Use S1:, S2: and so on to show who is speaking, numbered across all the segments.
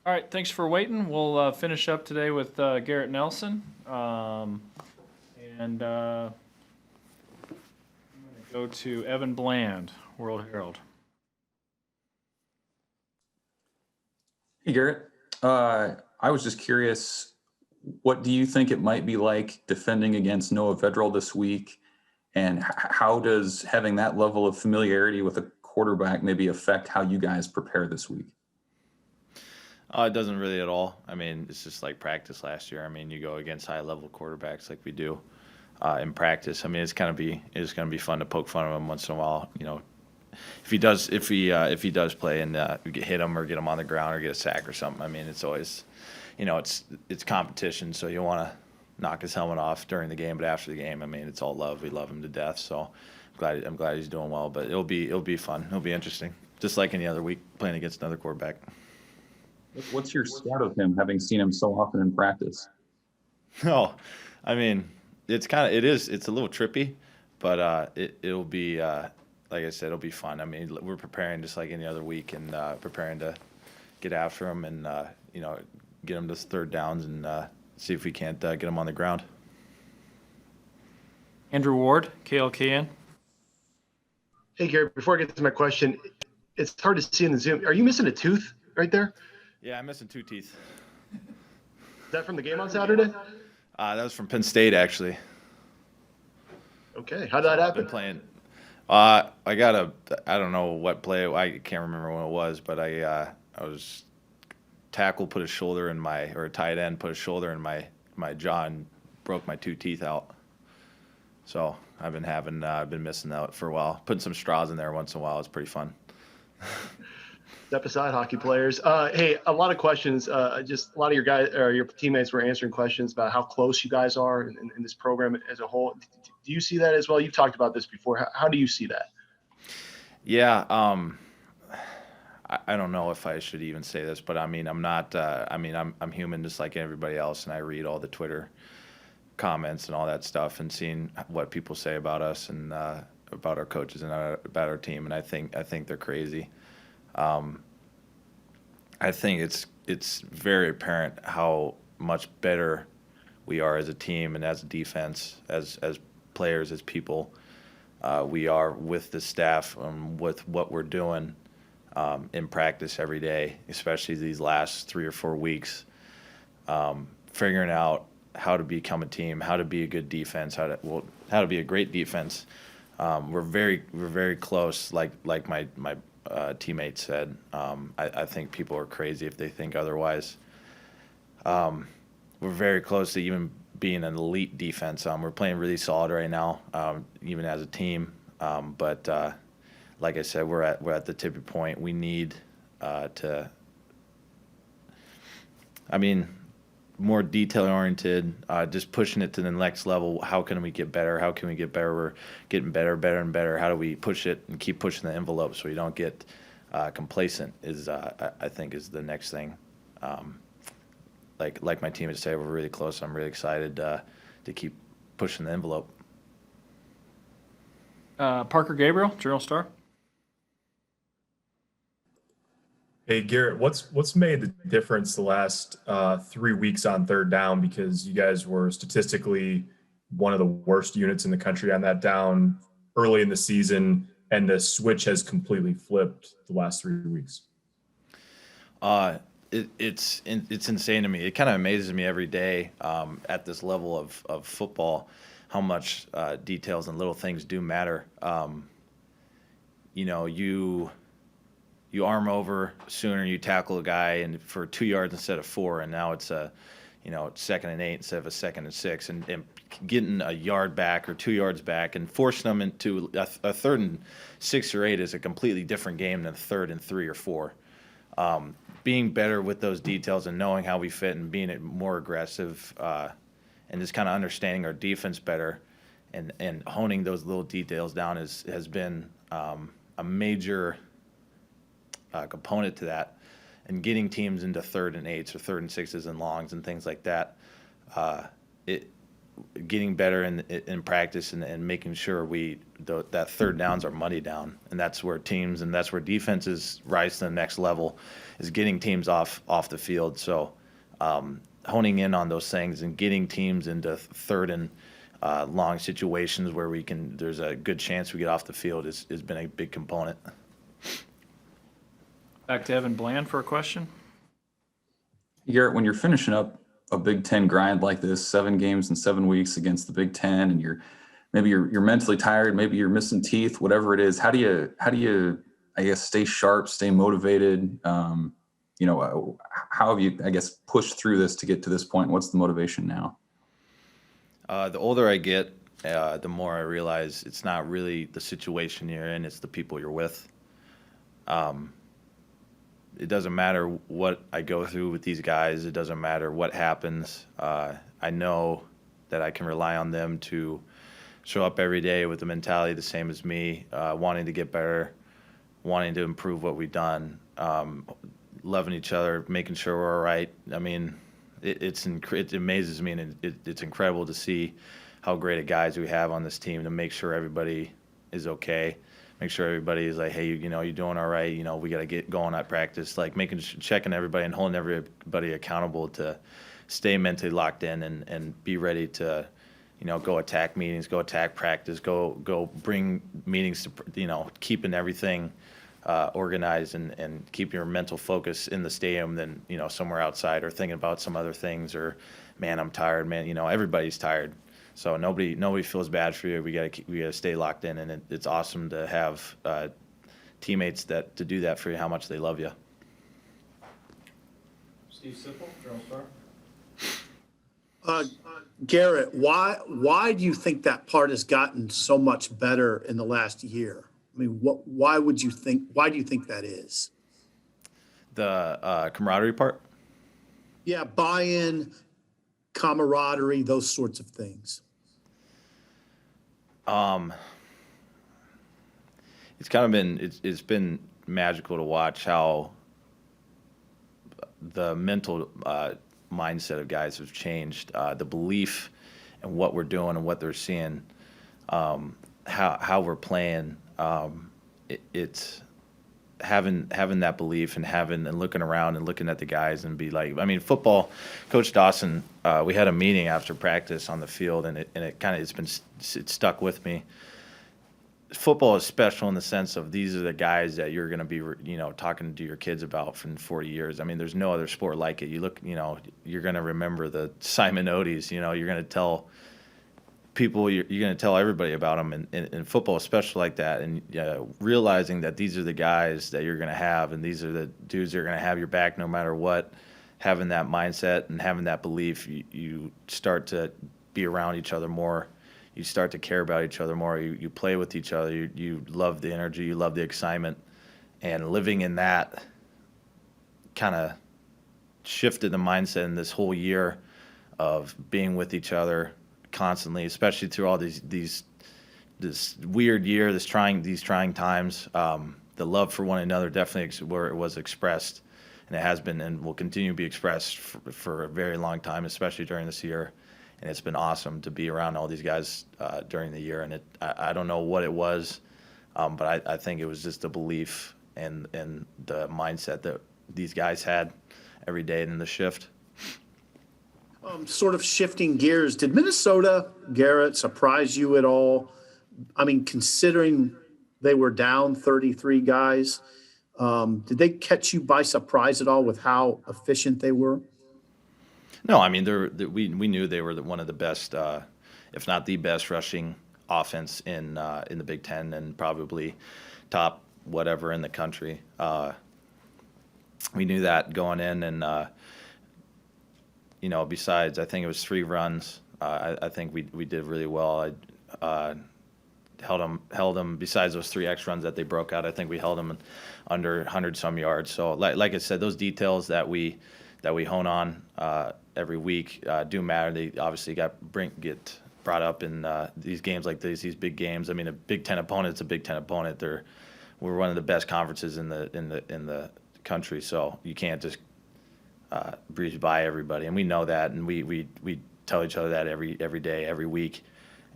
S1: All right, thanks for waiting. We'll finish up today with Garrett Nelson. And I'm going to go to Evan Bland, World Herald.
S2: Hey, Garrett. I was just curious, what do you think it might be like defending against Noah Vedral this week? And how does having that level of familiarity with a quarterback maybe affect how you guys prepare this week?
S3: It doesn't really at all. I mean, it's just like practice last year. I mean, you go against high-level quarterbacks like we do in practice. I mean, it's gonna be fun to poke fun of him once in a while. If he does play and we hit him or get him on the ground or get a sack or something. I mean, it's always, it's competition. So you want to knock his helmet off during the game, but after the game, I mean, it's all love. We love him to death. So I'm glad he's doing well. But it'll be fun. It'll be interesting. Just like any other week playing against another quarterback.
S2: What's your scout of him, having seen him so often in practice?
S3: No, I mean, it's a little trippy, but it'll be like I said, it'll be fun. I mean, we're preparing just like any other week and preparing to get after him and get him to third downs and see if we can't get him on the ground.
S1: Andrew Ward, KLKN.
S4: Hey, Gary, before I get to my question, it's hard to see in the Zoom. Are you missing a tooth right there?
S3: Yeah, I'm missing 2 teeth.
S4: Is that from the game on Saturday?
S3: That was from Penn State, actually.
S4: Okay. How did that
S3: I've been
S4: happen?
S3: playing. I don't know what play, I can't remember when it was, but I was tackle put a shoulder in my, or a tight end put a shoulder in my jaw and broke my 2 teeth out. So I've been missing that for a while. Putting some straws in there once in a while is pretty fun.
S4: Step aside, hockey players. Hey, a lot of questions. Just a lot of your guys or your teammates were answering questions about how close you guys are in this program as a whole. Do you see that as well? You've talked about this before. How do you see that?
S3: Yeah, I don't know if I should even say this, but I mean, I'm not. I'm human just like everybody else, and I read all the Twitter comments and all that stuff, and seeing what people say about us and about our coaches and about our team, and I think they're crazy. I think it's very apparent how much better we are as a team and as a defense, as players, as people. We are with the staff, with what we're doing in practice every day, especially these last 3 or 4 weeks, figuring out how to become a team, how to be a good defense, how to be a great defense. We're very close, like my teammate said. I think people are crazy if they think otherwise. We're very close to even being an elite defense. We're playing really solid right now, even as a team. But like I said, we're at the tipping point. We need to. I mean, more detail oriented, just pushing it to the next level. How can we get better? How can we get better? We're getting better and better. How do we push it and keep pushing the envelope so we don't get complacent? I think is the next thing. Like my team would say, we're really close. I'm really excited to keep pushing the envelope.
S1: Parker Gabriel, Journal-Star.
S5: Hey Garrett, what's made the difference the last 3 weeks on third down? Because you guys were statistically one of the worst units in the country on that down early in the season, and the switch has completely flipped the last 3 weeks.
S3: It's insane to me. It kind of amazes me every day at this level of football how much details and little things do matter. You arm over sooner, you tackle a guy and for 2 yards instead of 4, and now it's it's 2nd and 8 instead of a 2nd and 6, and getting a yard back or 2 yards back and forcing them into a 3rd and 6 or 8 is a completely different game than 3rd and 3 or 4. Being better with those details and knowing how we fit and being more aggressive and just kind of understanding our defense better and honing those little details down has been a major component to that, and getting teams into 3rd and 8s or 3rd and 6s and longs and things like that. getting better in practice and making sure that third downs are money down, and that's where teams and that's where defenses rise to the next level, is getting teams off the field. So honing in on those things and getting teams into third and long situations where there's a good chance we get off the field has been a big component.
S1: Back to Evan Bland for a question.
S2: Garrett, when you're finishing up a Big Ten grind like this, 7 games in 7 weeks against the Big Ten, and you're mentally tired, maybe you're missing teeth, whatever it is, how do you I guess stay sharp, stay motivated? How have you, I guess, pushed through this to get to this point? What's the motivation now?
S3: The older I get, the more I realize it's not really the situation you're in, it's the people you're with. It doesn't matter what I go through with these guys. It doesn't matter what happens. I know that I can rely on them to show up every day with the mentality the same as me, wanting to get better, wanting to improve what we've done, loving each other, making sure we're all right. I mean, it amazes me, and it's incredible to see how great of guys we have on this team to make sure everybody is okay. Make sure everybody is like, hey, you're doing all right. We got to get going at practice. Like checking everybody and holding everybody accountable to stay mentally locked in and be ready to, go attack meetings, go attack practice, go bring meetings to, keeping everything organized and keep your mental focus in the stadium than, somewhere outside or thinking about some other things or, man, I'm tired, man. Everybody's tired. So nobody feels bad for you. We gotta stay locked in, and it's awesome to have teammates to do that for you. How much they love you.
S1: Steve Sipple, Journal Star.
S6: Garrett, why do you think that part has gotten so much better in the last year? I mean, why do you think that is?
S3: The camaraderie part?
S6: Yeah, buy-in, camaraderie, those sorts of things.
S3: It's kind of been magical to watch how the mental mindset of guys have changed, the belief in what we're doing and what they're seeing, how we're playing. It's having that belief and looking around and looking at the guys and be like, I mean, football, Coach Dawson, we had a meeting after practice on the field, and it stuck with me. Football is special in the sense of these are the guys that you're going to be, talking to your kids about for 40 years. I mean, there's no other sport like it. You look, you're going to remember the Simon Oties, you're going to tell people, you're going to tell everybody about them, and football is special like that. And realizing that these are the guys that you're going to have, and these are the dudes that are going to have your back no matter what, having that mindset and having that belief, you start to be around each other more. You start to care about each other more. You play with each other. You love the energy. You love the excitement. And living in that kind of shifted the mindset in this whole year of being with each other constantly, especially through all this weird year, these trying times. The love for one another definitely where it was expressed, and it has been and will continue to be expressed for a very long time, especially during this year. And it's been awesome to be around all these guys during the year. And I don't know what it was, but I think it was just the belief and the mindset that these guys had every day in the shift.
S6: Sort of shifting gears, did Minnesota, Garrett, surprise you at all? I mean, considering they were down 33 guys, did they catch you by surprise at all with how efficient they were?
S3: No, I mean we knew they were one of the best, if not the best, rushing offense in the Big Ten, and probably top whatever in the country. We knew that going in, and besides, I think it was 3 runs. I think we did really well. I held them. Besides those 3 extra runs that they broke out, I think we held them under 100 some yards. So, like I said, those details that we hone on every week do matter. They obviously get brought up in these games like these big games. I mean, a Big Ten opponent's a Big Ten opponent. We're one of the best conferences in the country, so you can't just breeze by everybody, and we know that, and we tell each other that every day, every week,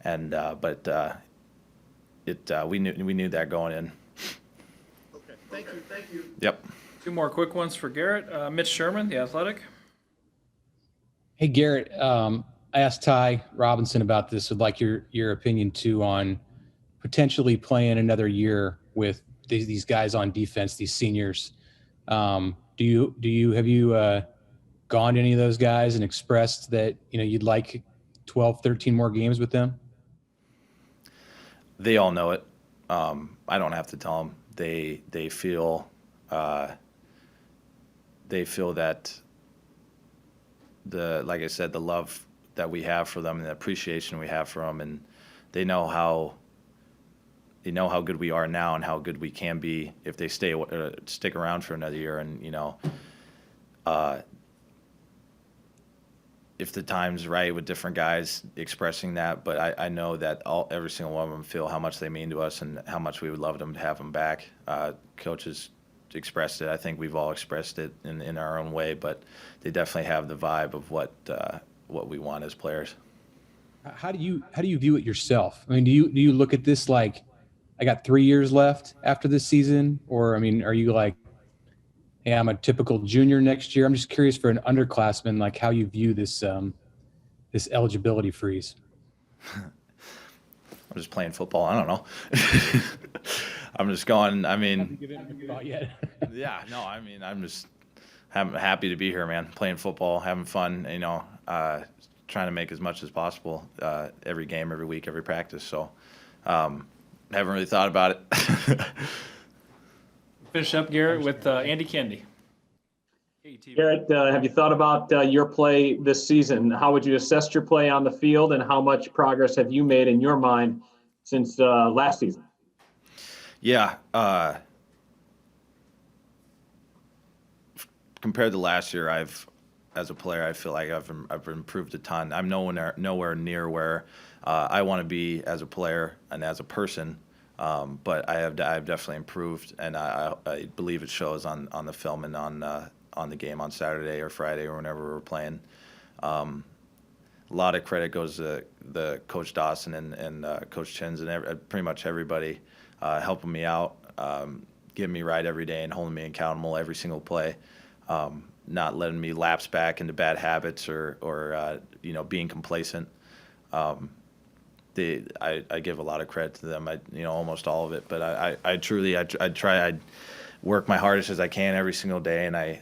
S3: and we knew that going in.
S6: Okay, thank you.
S3: Yep.
S1: 2 more quick ones for Garrett. Mitch Sherman, The Athletic.
S7: Hey, Garrett, I asked Ty Robinson about this. Would like your opinion too on potentially playing another year with these guys on defense, these seniors. Have you gone to any of those guys and expressed that, you'd like 12, 13 more games with them?
S3: They all know it. I don't have to tell them. They feel that like I said, the love that we have for them and the appreciation we have for them, and they know how good we are now and how good we can be if they stick around for another year. And if the time's right with different guys expressing that, but I know that every single one of them feel how much they mean to us and how much we would love them to have them back. Coaches expressed it. I think we've all expressed it in our own way, but they definitely have the vibe of what we want as players.
S7: How do you view it yourself? I mean, do you look at this like, I got 3 years left after this season? Or, I mean, are you like, hey, I'm a typical junior next year? I'm just curious for an underclassman, like how you view this eligibility freeze.
S3: I'm just playing football. I don't know. I'm just going. I mean, yeah, no. I mean, I'm just happy to be here, man. Playing football, having fun. Trying to make as much as possible every game, every week, every practice. So, haven't really thought about it.
S1: Finish up, Garrett, with Andy Kendi.
S8: Garrett, have you thought about your play this season? How would you assess your play on the field, and how much progress have you made in your mind since last season?
S3: Yeah. Compared to last year, as a player, I feel like I've improved a ton. I'm nowhere near where I want to be as a player and as a person, but I've definitely improved, and I believe it shows on the film and on the game on Saturday or Friday or whenever we're playing. A lot of credit goes to the Coach Dawson and Coach Chins and pretty much everybody helping me out, getting me right every day and holding me accountable every single play. Not letting me lapse back into bad habits or being complacent. I give a lot of credit to them. Almost all of it, but I truly work my hardest as I can every single day, and I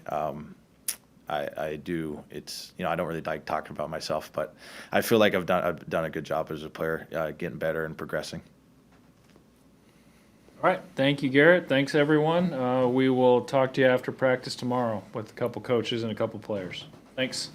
S3: do. It's I don't really like talking about myself, but I feel like I've done a good job as a player, getting better and progressing.
S1: All right. Thank you, Garrett. Thanks, everyone. We will talk to you after practice tomorrow with a couple coaches and a couple players. Thanks.